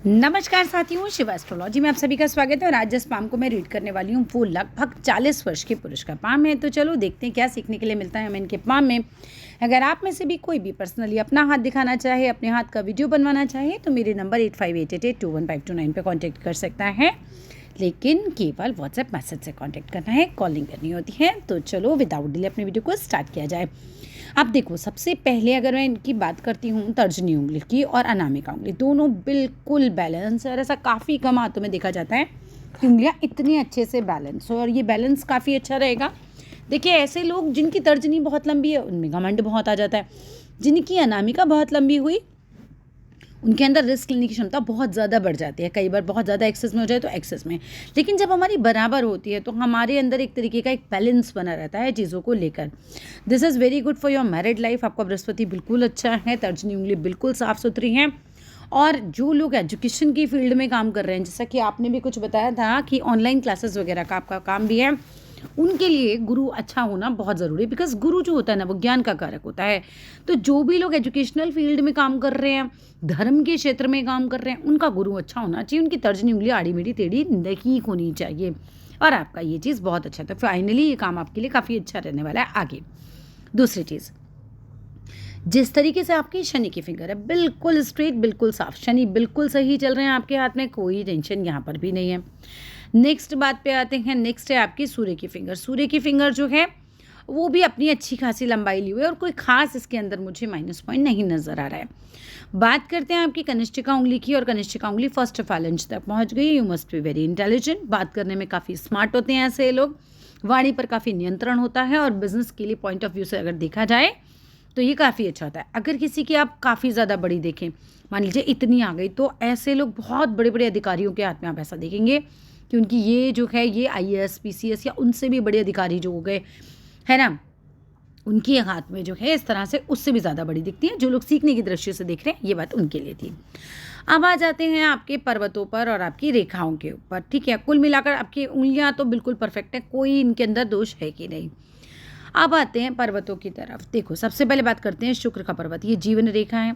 नमस्कार साथियों, शिवा एस्ट्रोलॉजी में आप सभी का स्वागत है। और आज जिस पाम को मैं रीड करने वाली हूँ वो लगभग 40 वर्ष के पुरुष का पाम है। तो चलो देखते हैं क्या सीखने के लिए मिलता है हमें इनके पाम में। अगर आप में से भी कोई भी पर्सनली अपना हाथ दिखाना चाहे, अपने हाथ का वीडियो बनवाना चाहे तो मेरे नंबर 8588215229 पे कांटेक्ट कर सकता है, लेकिन केवल व्हाट्सएप मैसेज से कांटेक्ट करना है, कॉलिंग करनी होती है। तो चलो विदाउट डिले अपने वीडियो को स्टार्ट किया जाए। अब देखो, सबसे पहले अगर मैं इनकी बात करती हूँ तर्जनी उंगली की और अनामिका उंगली, दोनों बिल्कुल बैलेंस है। और ऐसा काफ़ी कम हाथों में देखा जाता है कि उंगलियाँ इतने अच्छे से बैलेंस हो, और ये बैलेंस काफ़ी अच्छा रहेगा। देखिए, ऐसे लोग जिनकी तर्जनी बहुत लंबी है उनमें घमंड बहुत आ जाता है, जिनकी अनामिका बहुत लंबी हुई उनके अंदर रिस्क लेने की क्षमता बहुत ज़्यादा बढ़ जाती है। कई बार बहुत ज़्यादा एक्सेस में हो जाए तो एक्सेस में, लेकिन जब हमारी बराबर होती है तो हमारे अंदर एक तरीके का एक बैलेंस बना रहता है चीज़ों को लेकर। This is very good for your married life. आपका बृहस्पति बिल्कुल अच्छा है, तर्जनी उंगली बिल्कुल साफ़ सुथरी है। और जो लोग एजुकेशन की फील्ड में काम कर रहे हैं, जैसा कि आपने भी कुछ बताया था कि ऑनलाइन क्लासेस वगैरह का आपका काम भी है, उनके लिए गुरु अच्छा होना बहुत ज़रूरी है। बिकॉज गुरु जो होता है ना वो ज्ञान का कारक होता है। तो जो भी लोग एजुकेशनल फील्ड में काम कर रहे हैं, धर्म के क्षेत्र में काम कर रहे हैं, उनका गुरु अच्छा होना चाहिए। उनकी तर्जनी उंगली आड़ी मेढ़ी टेढ़ी नहीं होनी चाहिए। और आपका ये चीज़ बहुत अच्छा था। फाइनली ये काम आपके लिए काफ़ी अच्छा रहने वाला है आगे। दूसरी चीज़, जिस तरीके से आपकी शनि की फिंगर है बिल्कुल स्ट्रेट, बिल्कुल साफ, शनि बिल्कुल सही चल रहे हैं आपके हाथ में, कोई टेंशन यहाँ पर भी नहीं है। नेक्स्ट बात पे आते हैं। नेक्स्ट है आपकी सूर्य की फिंगर। सूर्य की फिंगर जो है वो भी अपनी अच्छी खासी लंबाई ली हुई है, और कोई खास इसके अंदर मुझे माइनस पॉइंट नहीं नज़र आ रहा है। बात करते हैं आपकी कनिष्ठिका उंगली की, और कनिष्ठिका उंगली फर्स्ट फालेंज तक पहुंच गई। You must be very intelligent. बात करने में काफ़ी स्मार्ट होते हैं ऐसे लोग। वाणी पर काफ़ी नियंत्रण होता है, और बिजनेस के लिए पॉइंट ऑफ व्यू से अगर देखा जाए तो ये काफ़ी अच्छा होता है। अगर किसी की आप काफ़ी ज़्यादा बड़ी देखें, मान लीजिए इतनी आ गई, तो ऐसे लोग बहुत बड़े बड़े अधिकारियों के हाथ में आप ऐसा देखेंगे कि उनकी ये जो है ये IAS PCS या उनसे भी बड़े अधिकारी जो हो गए है ना, उनके हाथ में जो है इस तरह से उससे भी ज़्यादा बड़ी दिखती है। जो लोग सीखने की दृष्टि से देख रहे हैं, ये बात उनके लिए थी। अब आ जाते हैं आपके पर्वतों पर और आपकी रेखाओं के ऊपर। ठीक है, कुल मिलाकर आपकी उंगलियां तो बिल्कुल परफेक्ट है, कोई इनके अंदर दोष है कि नहीं। अब आते हैं पर्वतों की तरफ। देखो, सबसे पहले बात करते हैं शुक्र का पर्वत। ये जीवन रेखा है।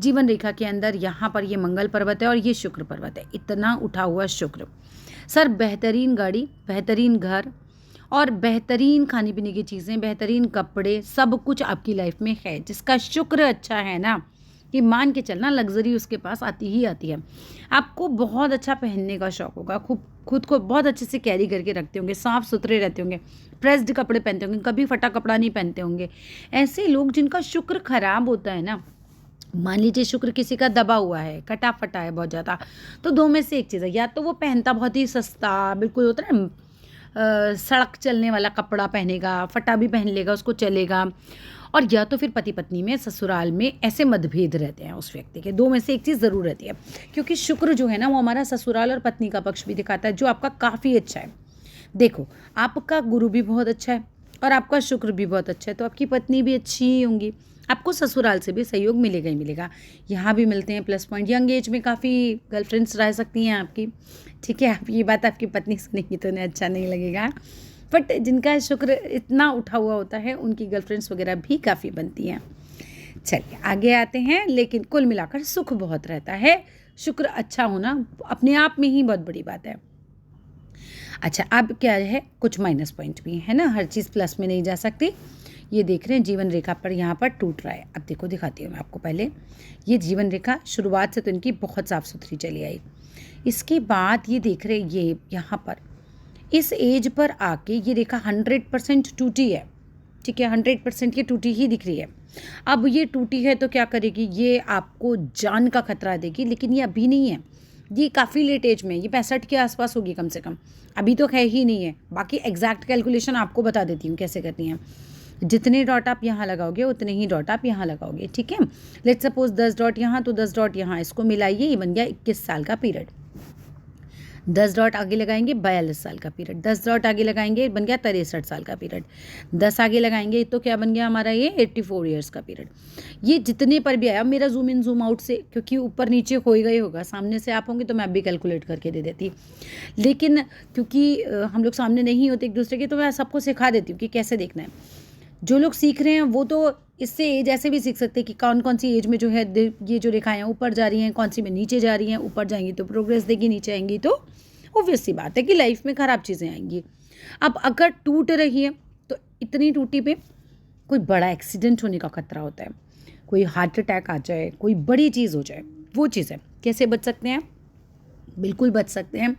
जीवन रेखा के अंदर यहाँ पर ये मंगल पर्वत है और ये शुक्र पर्वत है। इतना उठा हुआ शुक्र। सर, बेहतरीन गाड़ी, बेहतरीन घर और बेहतरीन खाने पीने की चीज़ें, बेहतरीन कपड़े, सब कुछ आपकी लाइफ में है। जिसका शुक्र अच्छा है ना, कि मान के चलना लग्जरी उसके पास आती ही आती है। आपको बहुत अच्छा पहनने का शौक होगा, खुद को बहुत अच्छे से कैरी करके रखते होंगे, साफ़ सुथरे रहते होंगे, प्रेस्ड कपड़े पहनते होंगे, कभी फटा कपड़ा नहीं पहनते होंगे। ऐसे लोग जिनका शुक्र खराब होता है ना, मान लीजिए शुक्र किसी का दबा हुआ है, कटा फटा है बहुत ज़्यादा, तो दो में से एक चीज़ है, या तो वो पहनता बहुत ही सस्ता बिल्कुल होता है ना, सड़क चलने वाला कपड़ा पहनेगा, फटा भी पहन लेगा, उसको चलेगा, और या तो फिर पति पत्नी में, ससुराल में ऐसे मतभेद रहते हैं उस व्यक्ति के। दो में से एक चीज़ ज़रूर रहती है, क्योंकि शुक्र जो है ना वो हमारा ससुराल और पत्नी का पक्ष भी दिखाता है, जो आपका काफ़ी अच्छा है। देखो, आपका गुरु भी बहुत अच्छा है और आपका शुक्र भी बहुत अच्छा है, तो आपकी पत्नी भी अच्छी ही होंगी। आपको ससुराल से भी सहयोग मिलेगा ही मिलेगा। यहाँ भी मिलते हैं प्लस पॉइंट। यंग एज में काफ़ी गर्लफ्रेंड्स रह सकती हैं आपकी। ठीक है, आप ये बात आपकी पत्नी सुनेंगी तो उन्हें अच्छा नहीं लगेगा, बट जिनका शुक्र इतना उठा हुआ होता है उनकी गर्लफ्रेंड्स वगैरह भी काफ़ी बनती हैं। चलिए आगे आते हैं। लेकिन कुल मिलाकर सुख बहुत रहता है। शुक्र अच्छा होना अपने आप में ही बहुत बड़ी बात है। अच्छा, अब क्या है, कुछ माइनस पॉइंट भी है ना, हर चीज़ प्लस में नहीं जा सकती। ये देख रहे हैं जीवन रेखा पर यहाँ पर टूट रहा है। अब देखो, दिखाती हूँ मैं आपको। पहले ये जीवन रेखा शुरुआत से तो इनकी बहुत साफ़ सुथरी चली आई। इसके बाद ये देख रहे हैं, ये यहाँ पर इस एज पर आके ये रेखा 100% टूटी है। ठीक है, 100% ये टूटी ही दिख रही है। अब ये टूटी है तो क्या करेगी, ये आपको जान का खतरा देगी, लेकिन ये अभी नहीं है, ये काफ़ी लेट एज में, ये 65 के आसपास होगी कम से कम, अभी तो है ही नहीं है। बाकी एग्जैक्ट कैलकुलेशन आपको बता देती हूँ कैसे करनी है। जितने डॉट आप यहाँ लगाओगे उतने ही डॉट आप यहाँ लगाओगे। ठीक है, लेट्स सपोज 10 डॉट यहाँ तो 10 डॉट यहाँ, इसको मिलाइए, ये बन गया 21 साल का पीरियड। 10 डॉट आगे लगाएंगे 42 साल का पीरियड, 10 डॉट आगे लगाएंगे बन गया 63 साल का पीरियड, 10 आगे लगाएंगे तो क्या बन गया हमारा ये 84 ईयर्स का पीरियड। ये जितने पर भी आया, मेरा जूम इन जूम आउट से, क्योंकि ऊपर नीचे होएगा ही होगा, सामने से आप होंगे तो मैं भी कैलकुलेट करके दे देती, लेकिन क्योंकि हम लोग सामने नहीं होते एक दूसरे के, तो मैं सबको सिखा देती हूँ कि कैसे देखना है। जो लोग सीख रहे हैं वो तो इससे एज ऐसे भी सीख सकते हैं कि कौन कौन सी एज में जो है ये जो रेखाएं ऊपर जा रही हैं, कौन सी में नीचे जा रही हैं, ऊपर जाएंगी तो प्रोग्रेस देगी, नीचे आएंगी तो ऑब्वियस सी बात है कि लाइफ में ख़राब चीज़ें आएंगी। अब अगर टूट रही है तो इतनी टूटी पे कोई बड़ा एक्सीडेंट होने का खतरा होता है, कोई हार्ट अटैक आ जाए, कोई बड़ी चीज़ हो जाए, वो चीज़ है। कैसे बच सकते हैं? बिल्कुल बच सकते हैं।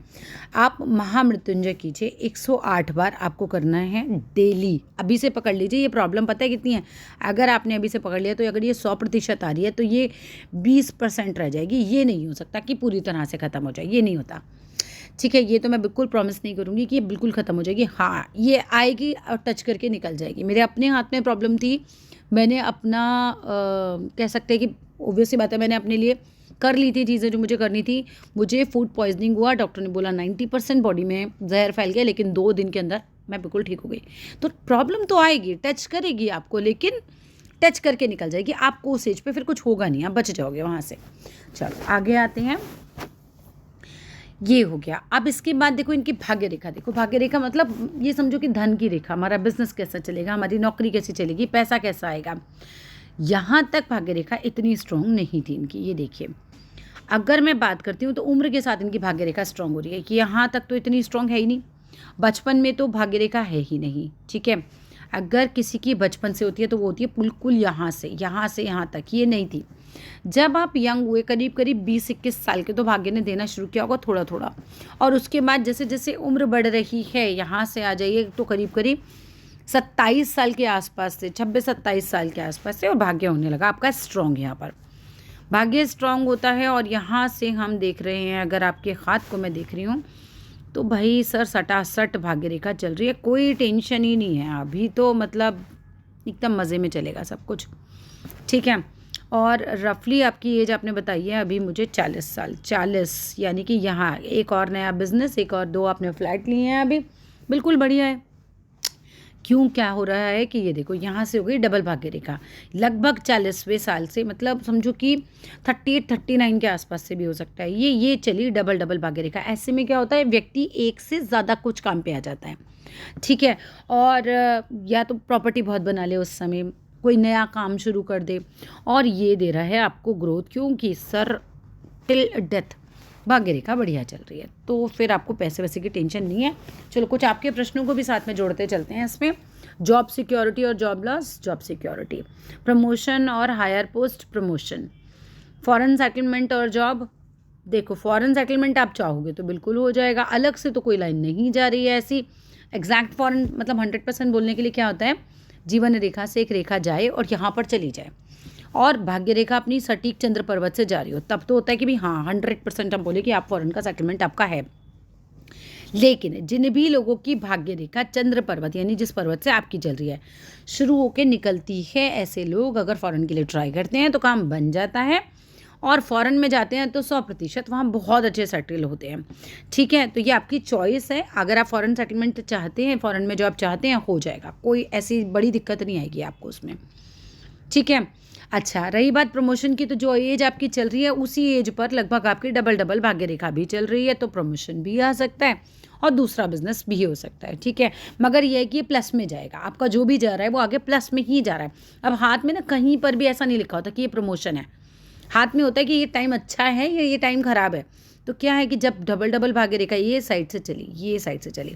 आप महामृत्युंजय कीजिए, 108 बार आपको करना है डेली। अभी से पकड़ लीजिए। ये प्रॉब्लम पता है कितनी है? अगर आपने अभी से पकड़ लिया तो अगर ये 100% आ रही है तो ये 20% रह जाएगी। ये नहीं हो सकता कि पूरी तरह से ख़त्म हो जाए, ये नहीं होता। ठीक है, ये तो मैं बिल्कुल प्रॉमिस नहीं करूँगी कि ये बिल्कुल ख़त्म हो जाएगी। हाँ, ये आएगी और टच करके निकल जाएगी। मेरे अपने हाथ में प्रॉब्लम थी, मैंने अपना कह सकते हैं कि ऑब्वियस सी बात है, मैंने अपने लिए कर ली थी चीज़ें जो मुझे करनी थी। मुझे फूड पॉइजनिंग हुआ, डॉक्टर ने बोला 90% बॉडी में जहर फैल गया, लेकिन 2 दिन के अंदर मैं बिल्कुल ठीक हो गई। तो प्रॉब्लम तो आएगी, टच करेगी आपको, लेकिन टच करके निकल जाएगी। आपको उस एज पे फिर कुछ होगा नहीं, आप बच जाओगे वहाँ से। चलो आगे आते हैं। ये हो गया। अब इसके बाद देखो इनकी भाग्य रेखा। देखो भाग्य रेखा मतलब ये समझो कि धन की रेखा, हमारा बिजनेस कैसा चलेगा, हमारी नौकरी कैसी चलेगी, पैसा कैसा आएगा। यहाँ तक भाग्य रेखा इतनी स्ट्रॉन्ग नहीं थी इनकी। ये देखिए, अगर मैं बात करती हूँ तो उम्र के साथ इनकी भाग्य रेखा स्ट्रॉन्ग हो रही है कि यहाँ तक तो इतनी स्ट्रॉन्ग है ही नहीं। बचपन में तो भाग्य रेखा है ही नहीं। ठीक है, अगर किसी की बचपन से होती है तो वो होती है बिल्कुल यहाँ से यहाँ तक, ये नहीं थी। जब आप यंग हुए, करीब करीब 20-21 साल के, तो भाग्य ने देना शुरू किया होगा थोड़ा थोड़ा। और उसके बाद जैसे जैसे उम्र बढ़ रही है, यहाँ से आ जाइए तो करीब करीब 27 साल के आसपास से, 26-27 साल के आसपास से, और भाग्य होने लगा आपका स्ट्रॉन्ग। यहाँ पर भाग्य स्ट्रॉन्ग होता है। और यहाँ से हम देख रहे हैं, अगर आपके हाथ को मैं देख रही हूँ तो भाई सर सटासट भाग्य रेखा चल रही है, कोई टेंशन ही नहीं है अभी तो, मतलब एकदम मज़े में चलेगा सब कुछ। ठीक है, और रफली आपकी एज आपने बताई है अभी मुझे 40 साल। 40 यानी कि यहाँ एक और नया बिजनेस, एक और 2 आपने फ्लैट लिए हैं अभी, बिल्कुल बढ़िया है। क्यों, क्या हो रहा है कि ये देखो यहाँ से हो गई डबल भाग्य रेखा। लगभग 40वें साल से, मतलब समझो कि 38-39 के आसपास से भी हो सकता है, ये चली डबल भाग्य रेखा। ऐसे में क्या होता है, व्यक्ति एक से ज़्यादा कुछ काम पे आ जाता है। ठीक है, और या तो प्रॉपर्टी बहुत बना ले उस समय, कोई नया काम शुरू कर दे, और ये दे रहा है आपको ग्रोथ, क्योंकि सर टिल डेथ भाग्य रेखा बढ़िया चल रही है, तो फिर आपको पैसे वैसे की टेंशन नहीं है। चलो कुछ आपके प्रश्नों को भी साथ में जोड़ते चलते हैं इसमें। जॉब सिक्योरिटी और job loss. Job security, promotion और higher post promotion, foreign settlement और जॉब। देखो फॉरेन सेटलमेंट आप चाहोगे तो बिल्कुल हो जाएगा, अलग से तो कोई लाइन नहीं जा रही है ऐसी। एग्जैक्ट फॉरेन मतलब 100% बोलने के लिए क्या होता है, जीवन रेखा से एक रेखा जाए और यहाँ पर चली जाए, और भाग्य रेखा अपनी सटीक चंद्र पर्वत से जा रही हो, तब तो होता है कि भाई हाँ 100% हम बोले कि आप फॉरेन का सेटलमेंट आपका है। लेकिन जिन भी लोगों की भाग्य रेखा चंद्र पर्वत यानी जिस पर्वत से आपकी चल रही है शुरू होकर निकलती है, ऐसे लोग अगर फॉरेन के लिए ट्राई करते हैं तो काम बन जाता है, और फॉरेन में जाते हैं तो 100% वहाँ बहुत अच्छे सेटल होते हैं। ठीक है, तो ये आपकी चॉइस है। अगर आप फॉरेन सेटलमेंट चाहते हैं, फॉरेन में जॉब चाहते हैं, हो जाएगा, कोई ऐसी बड़ी दिक्कत नहीं आएगी आपको उसमें। ठीक है, अच्छा रही बात प्रमोशन की, तो जो एज आपकी चल रही है उसी एज पर लगभग आपकी डबल भाग्य रेखा भी चल रही है, तो प्रमोशन भी आ सकता है और दूसरा बिजनेस भी हो सकता है। ठीक है, मगर यह है कि ये प्लस में जाएगा, आपका जो भी जा रहा है वो आगे प्लस में ही जा रहा है। अब हाथ में ना कहीं पर भी ऐसा नहीं लिखा होता कि ये प्रमोशन है, हाथ में होता है कि ये टाइम अच्छा है या ये टाइम ख़राब है। तो क्या है कि जब डबल भाग्य रेखा ये साइड से चली, ये साइड से चली,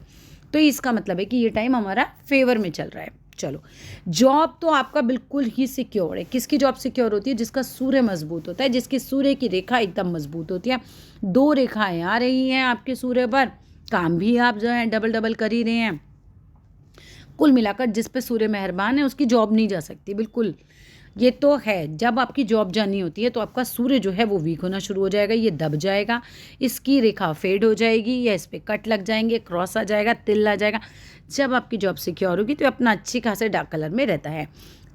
तो इसका मतलब है कि ये टाइम हमारा फेवर में चल रहा है। चलो, जॉब तो आपका बिल्कुल ही सिक्योर है। किसकी जॉब सिक्योर होती है? जिसका सूर्य मजबूत होता है, जिसकी सूर्य की रेखा एकदम मजबूत होती है। 2 रेखाएं आ रही हैं आपके सूर्य पर, काम भी आप जो है डबल कर ही रहे हैं। कुल मिलाकर जिस पे सूर्य मेहरबान है उसकी जॉब नहीं जा सकती, बिल्कुल ये तो है। जब आपकी जॉब जानी होती है तो आपका सूर्य जो है वो वीक होना शुरू हो जाएगा, ये दब जाएगा, इसकी रेखा फेड हो जाएगी, या इस पर कट लग जाएंगे, क्रॉस आ जाएगा, तिल आ जाएगा। जब आपकी जॉब सिक्योर होगी तो अपना अच्छी खासे डार्क कलर में रहता है,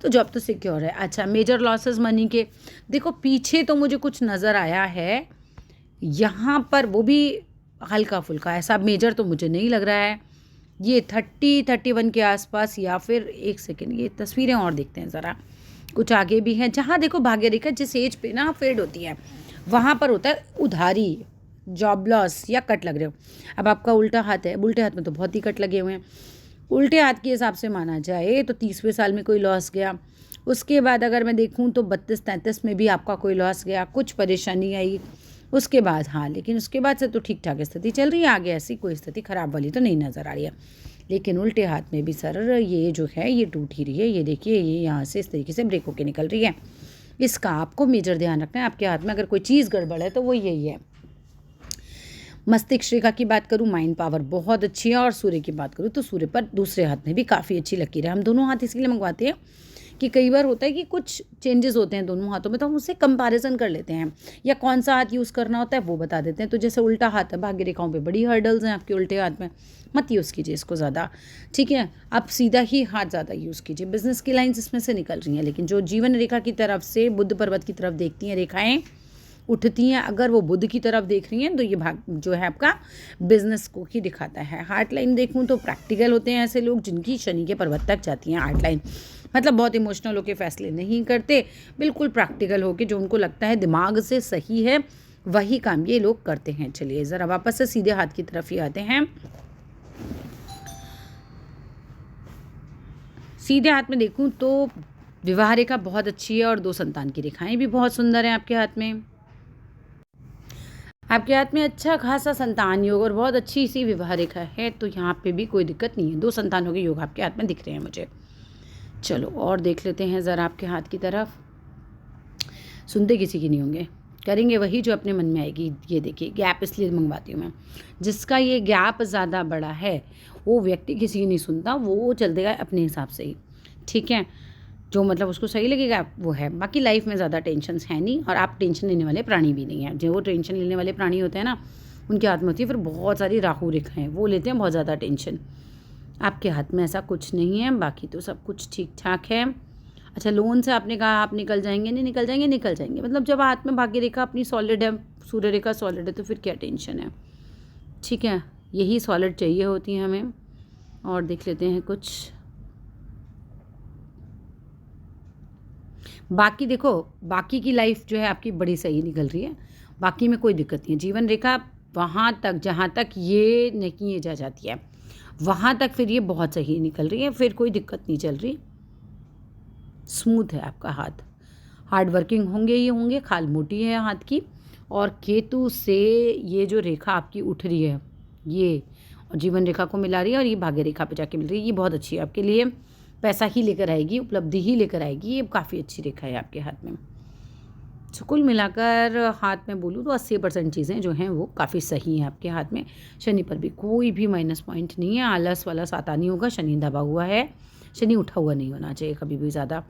तो जॉब तो सिक्योर है। अच्छा, मेजर लॉसेस मनी के, देखो पीछे तो मुझे कुछ नज़र आया है यहाँ पर, वो भी हल्का फुल्का, ऐसा मेजर तो मुझे नहीं लग रहा है। ये 30-31 के आसपास, या फिर एक सेकेंड, ये तस्वीरें और देखते हैं ज़रा, कुछ आगे भी हैं जहाँ देखो भाग्य रेखा जिस एज पे ना फेड होती है वहाँ पर होता है उधारी, जॉब लॉस या कट लग रहे हो। अब आपका उल्टा हाथ है, उल्टे हाथ में तो बहुत ही कट लगे हुए हैं, उल्टे हाथ के हिसाब से माना जाए तो 30वें साल में कोई लॉस गया, उसके बाद अगर मैं देखूं तो 32-33 में भी आपका कोई लॉस गया, कुछ परेशानी आई, उसके बाद हाँ, लेकिन उसके बाद से तो ठीक ठाक स्थिति चल रही है, आगे ऐसी कोई स्थिति खराब वाली तो नहीं नज़र आ रही है। लेकिन उल्टे हाथ में भी सर ये जो है ये टूट ही रही है, ये देखिए ये यहाँ से इस तरीके से ब्रेक होके निकल रही है। इसका आपको मेजर ध्यान रखना है, आपके हाथ में अगर कोई चीज़ गड़बड़ है तो वो यही है। मस्तिष्क रेखा की बात करूँ, माइंड पावर बहुत अच्छी है, और सूर्य की बात करूँ तो सूर्य पर दूसरे हाथ में भी काफ़ी अच्छी लकीर है। हम दोनों हाथ इसलिए मंगवाते हैं कि कई बार होता है कि कुछ चेंजेस होते हैं दोनों हाथों में, तो हम उससे कंपैरिजन कर लेते हैं, या कौन सा हाथ यूज़ करना होता है वो बता देते हैं। तो जैसे उल्टा हाथ है, भाग्य रेखाओं पे बड़ी हर्डल्स हैं आपके उल्टे हाथ में, मत यूज़ कीजिए इसको ज़्यादा, ठीक है। आप सीधा ही हाथ ज़्यादा यूज़ कीजिए। बिजनेस की लाइन्स इसमें से निकल रही हैं, लेकिन जो जीवन रेखा की तरफ से बुध पर्वत की तरफ देखती हैं रेखाएँ उठती हैं, अगर वो बुध की तरफ देख रही हैं तो ये भाग जो है आपका बिजनेस को ही दिखाता है। हार्ट लाइन देखूं तो प्रैक्टिकल होते हैं ऐसे लोग जिनकी शनि के पर्वत तक जाती हैं हार्ट लाइन, मतलब बहुत इमोशनल होकर फैसले नहीं करते, बिल्कुल प्रैक्टिकल होकर जो उनको लगता है दिमाग से सही है वही काम ये लोग करते हैं। चलिए ज़रा वापस से सीधे हाथ की तरफ ही आते हैं। सीधे हाथ में देखूं तो विवाह रेखा बहुत अच्छी है, और 2 संतान की रेखाएं भी बहुत सुंदर हैं आपके हाथ में। आपके हाथ में अच्छा खासा संतान योग और बहुत अच्छी सी विवाह रेखा है, तो यहाँ पे भी कोई दिक्कत नहीं है। 2 संतानों के योग आपके हाथ में दिख रहे हैं मुझे। चलो और देख लेते हैं ज़रा आपके हाथ की तरफ। सुनते किसी की नहीं होंगे, करेंगे वही जो अपने मन में आएगी। ये देखिए गैप इसलिए मंगवाती हूँ मैं, जिसका ये गैप ज़्यादा बड़ा है वो व्यक्ति किसी की नहीं सुनता, वो चल देगा अपने हिसाब से ही, ठीक है। जो मतलब उसको सही लगेगा वो है, बाकी लाइफ में ज़्यादा टेंशन्स है नहीं, और आप टेंशन लेने वाले प्राणी भी नहीं हैं। जो वो टेंशन लेने वाले प्राणी होते हैं ना, उनके हाथ में होती है फिर बहुत सारी राहु रेखाएं, वो लेते हैं बहुत ज़्यादा टेंशन। आपके हाथ में ऐसा कुछ नहीं है, बाकी तो सब कुछ ठीक ठाक है। अच्छा, लोन से आपने कहा आप निकल जाएंगे, नहीं निकल जाएंगे, निकल जाएंगे, मतलब जब हाथ में भाग्य रेखा अपनी सॉलिड है, सूर्य रेखा सॉलिड है, तो फिर क्या टेंशन है, ठीक है। यही सॉलिड चाहिए होती है हमें। और देख लेते हैं कुछ बाकी। देखो बाकी की लाइफ जो है आपकी बड़ी सही निकल रही है, बाकी में कोई दिक्कत नहीं है। जीवन रेखा वहाँ तक जहाँ तक ये नहीं जा जाती है वहाँ तक फिर ये बहुत सही निकल रही है, फिर कोई दिक्कत नहीं चल रही, स्मूथ है आपका हाथ। हार्ड वर्किंग होंगे ये होंगे, खाल मोटी है हाथ की, और केतु से ये जो रेखा आपकी उठ रही है ये, और जीवन रेखा को मिला रही है, और ये भाग्य रेखा पे जाके मिल रही है, ये बहुत अच्छी है आपके लिए। पैसा ही लेकर आएगी, उपलब्धि ही लेकर आएगी, ये काफ़ी अच्छी रेखा है आपके हाथ में। तो कुल मिलाकर हाथ में बोलूँ तो 80% चीज़ें जो हैं वो काफ़ी सही हैं आपके हाथ में। शनि पर भी कोई भी माइनस पॉइंट नहीं है, आलस वाला साता नहीं होगा, शनि दबा हुआ है, शनि उठा हुआ नहीं होना चाहिए कभी भी ज़्यादा,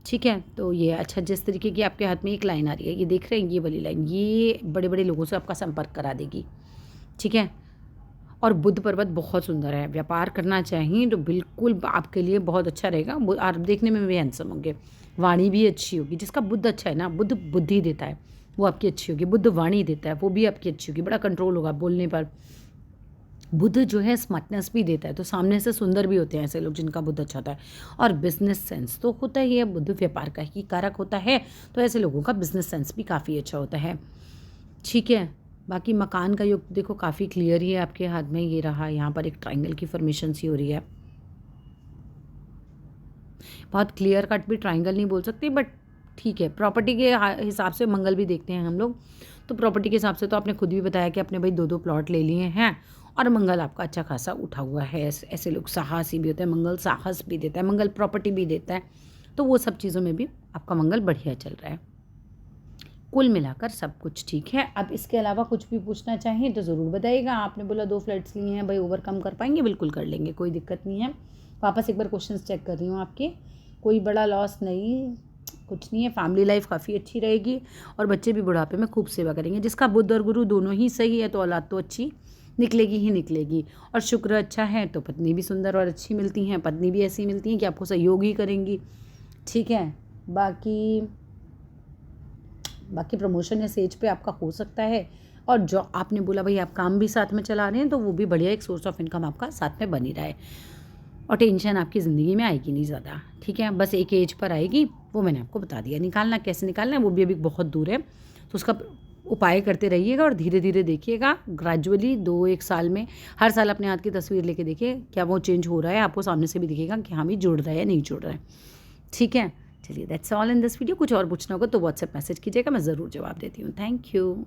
ठीक है। तो ये अच्छा, जिस तरीके की आपके हाथ में एक लाइन आ रही है, ये देख रहे हैं, ये वाली लाइन, ये बड़े बड़े लोगों से आपका संपर्क करा देगी, ठीक है। और बुध पर्वत बहुत सुंदर है, व्यापार करना चाहिए तो बिल्कुल आपके लिए बहुत अच्छा रहेगा। आप देखने में भी हैंडसम होंगे, वाणी भी अच्छी होगी। जिसका बुध अच्छा है ना, बुध बुद्धि देता है, वो आपकी अच्छी होगी। बुध वाणी देता है, वो भी आपकी अच्छी होगी, बड़ा कंट्रोल होगा बोलने पर। बुध जो है स्मार्टनेस भी देता है, तो सामने से सुंदर भी होते हैं ऐसे लोग जिनका बुध अच्छा होता है। और बिजनेस सेंस तो होता ही है, बुध व्यापार का ही कारक होता है, तो ऐसे लोगों का बिजनेस सेंस भी काफ़ी अच्छा होता है, ठीक है। बाकी मकान का योग देखो काफ़ी क्लियर ही है आपके हाथ में, ये रहा, यहाँ पर एक ट्रायंगल की फॉर्मेशन सी हो रही है, बहुत क्लियर कट भी ट्रायंगल नहीं बोल सकते, बट ठीक है। प्रॉपर्टी के हिसाब से मंगल भी देखते हैं हम लोग, तो प्रॉपर्टी के हिसाब से तो आपने खुद भी बताया कि आपने भाई 2-2 प्लॉट ले लिए हैं, और मंगल आपका अच्छा खासा उठा हुआ है। ऐसे लोग साहसी भी होते हैं, मंगल साहस भी देता है, मंगल प्रॉपर्टी भी देता है, तो वो सब चीज़ों में भी आपका मंगल बढ़िया चल रहा है। कुल मिलाकर सब कुछ ठीक है। अब इसके अलावा कुछ भी पूछना चाहें तो ज़रूर बताइएगा। आपने बोला 2 फ्लैट्स लिए हैं भाई, ओवरकम कर पाएंगे? बिल्कुल कर लेंगे, कोई दिक्कत नहीं है। वापस एक बार क्वेश्चंस चेक कर रही हूँ आपके, कोई बड़ा लॉस नहीं, कुछ नहीं है। फैमिली लाइफ काफ़ी अच्छी रहेगी, और बच्चे भी बुढ़ापे में खूब सेवा करेंगे। जिसका बुध और गुरु दोनों ही सही है तो औलाद तो अच्छी निकलेगी ही निकलेगी। और शुक्र अच्छा है तो पत्नी भी सुंदर और अच्छी मिलती हैं, पत्नी भी ऐसी मिलती हैं कि आपको सहयोग ही करेंगी, ठीक है। बाकी प्रमोशन या सेज पे आपका हो सकता है, और जो आपने बोला भाई आप काम भी साथ में चला रहे हैं, तो वो भी बढ़िया एक सोर्स ऑफ इनकम आपका साथ में बनी रहा है, और टेंशन आपकी ज़िंदगी में आएगी नहीं ज़्यादा, ठीक है। बस एक एज पर आएगी, वो मैंने आपको बता दिया। निकालना कैसे निकालना है वो भी अभी बहुत दूर है, तो उसका उपाय करते रहिएगा और धीरे धीरे देखिएगा, ग्रेजुअली 2-1 साल में हर साल अपने हाथ की तस्वीर लेके देखिए क्या वो चेंज हो रहा है, आपको सामने से भी दिखेगा कि हाँ भी जुड़ रहा है या नहीं जुड़ रहा है। ठीक है, चलिए that's all in this video. कुछ और पूछना होगा तो व्हाट्सएप मैसेज कीजिएगा, मैं ज़रूर जवाब देती हूँ। Thank you.